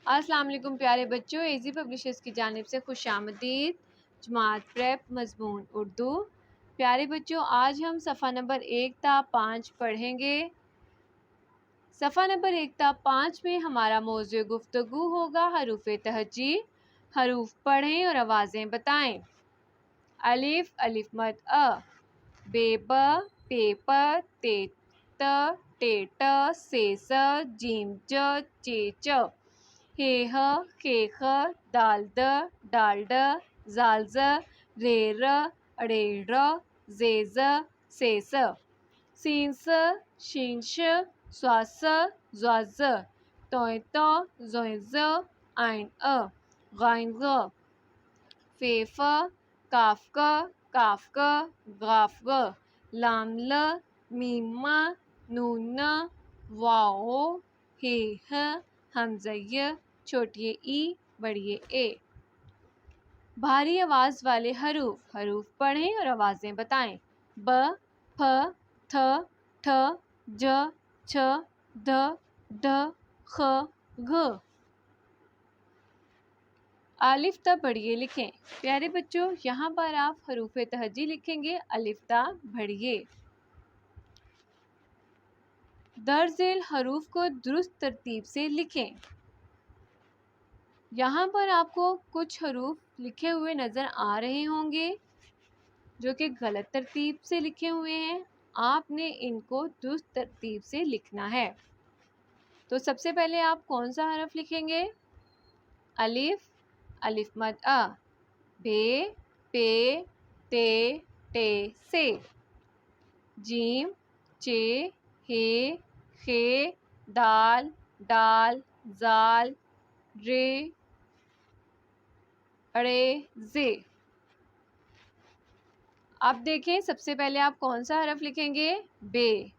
अस्सलाम वालेकुम प्यारे बच्चों, एजी पब्लिशर्स की जानिब से खुश आमदीद। जमात प्रेप मजमून उर्दू। प्यारे बच्चों, आज हम सफ़ा नंबर 1 ता 5 पढ़ेंगे। सफ़ा नंबर 1 ता 5 में हमारा मौज़ू गुफ्तगू होगा हरूफ तहजी। हरूफ पढ़ें और आवाज़ें बताएं। अलिफ अलिफ मद अ, बेब पेप ते त टे ट से स जीम ज चे च हे ह खे ख दाल द डाल ड जाल ज रे र अड़े र जे ज से स सीन स शीन श स्वा स ज़्वा ज़ तोय तो ज़ोय ज़ आइन अ गाइन ग फे फ काफ क काफ क गाफ ग लाम ल मीम म नून न वाओ हे ह हमज़ा य छोटी ई बड़ी ए। भारी आवाज वाले हरूफ। हरूफ पढ़ें और आवाजें बताएं। ब फ थ ठ ज छ ध ढ ख घ। अलिफ ता बढ़िए लिखें। प्यारे बच्चों, यहाँ पर आप हरूफ तहजी लिखेंगे अलिफ ता बढ़िए। दर्जेल हरूफ को दुरुस्त तरतीब से लिखें। यहाँ पर आपको कुछ हरूफ लिखे हुए नज़र आ रहे होंगे जो कि गलत तरतीब से लिखे हुए हैं। आपने इनको दुरुस्त तरतीब से लिखना है। तो सबसे पहले आप कौन सा हरफ लिखेंगे? अलिफ अलिफ मद अ, बे पे ते टे से, जीम चे हे खे दाल डाल जाल रे अड़े जे। अब देखें, सबसे पहले आप कौन सा हरफ लिखेंगे? बे।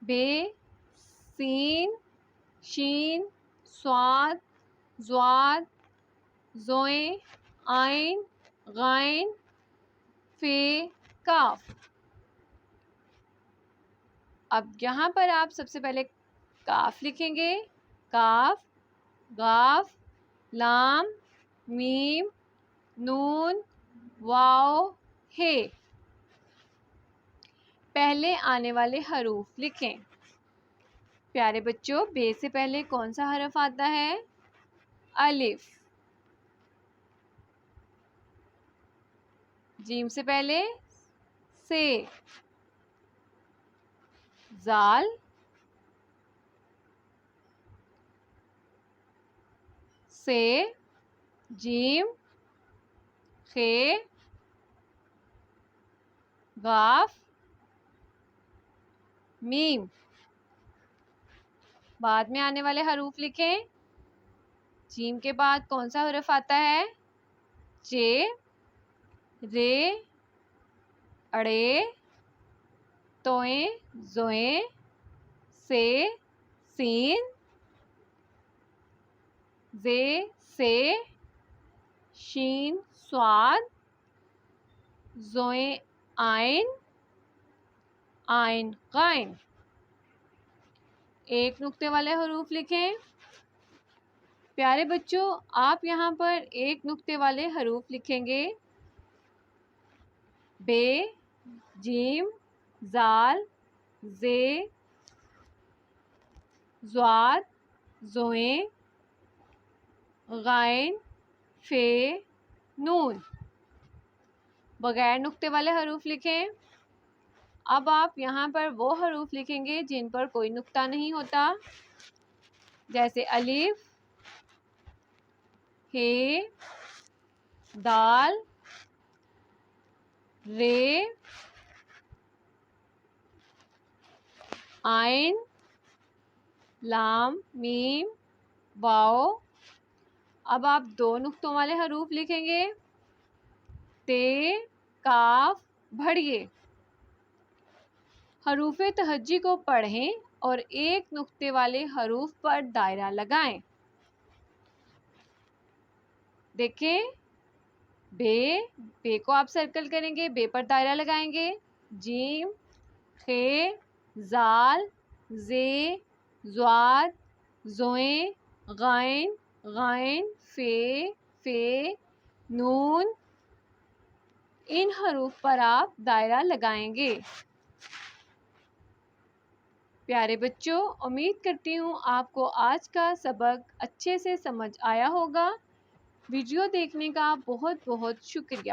बे सीन शीन स्वाद ज़्वाद ज़ोए आइन गाइन फे काफ। अब यहाँ पर आप सबसे पहले काफ लिखेंगे। काफ गाफ लाम मीम नून वाओ हे। पहले आने वाले हरूफ लिखें। प्यारे बच्चों, बे से पहले कौन सा हरफ आता है? अलिफ। जीम से पहले से, जाल से, जीम खे गाफ मीम। बाद में आने वाले हरूफ लिखें। जीम के बाद कौन सा हरफ आता है? जे रे अड़े तोए ज़ोए से सीन जे से शीन स्वाद ज़ोए आइन आइन गाइन। एक नुक्ते वाले हरूफ लिखें। प्यारे बच्चों, आप यहाँ पर एक नुक्ते वाले हरूफ लिखेंगे। बे जीम जाल जे ज़्वाद ज़ोए गाइन फे नून। बगैर नुक्ते वाले हरूफ लिखें। अब आप यहाँ पर वो हरूफ लिखेंगे जिन पर कोई नुक्ता नहीं होता, जैसे अलिफ हे दाल रे आइन लाम मीम वाओ। अब आप दो नुक्तों वाले हरूफ लिखेंगे। ते काफ भड़िए। हरूफ तहज्जी को पढ़ें और एक नुक्ते वाले हरूफ पर दायरा लगाएं। देखें, बे को आप सर्कल करेंगे, बे पर दायरा लगाएंगे। जीम खे जाल जे ज़्वाद ज़ोए गाइन غائن، فے، نون، ان حروف پر آپ دائرہ لگائیں گے۔ پیارے بچوں، امید کرتی ہوں آپ کو آج کا سبق اچھے سے سمجھ آیا ہوگا۔ ویڈیو دیکھنے کا بہت بہت شکریہ۔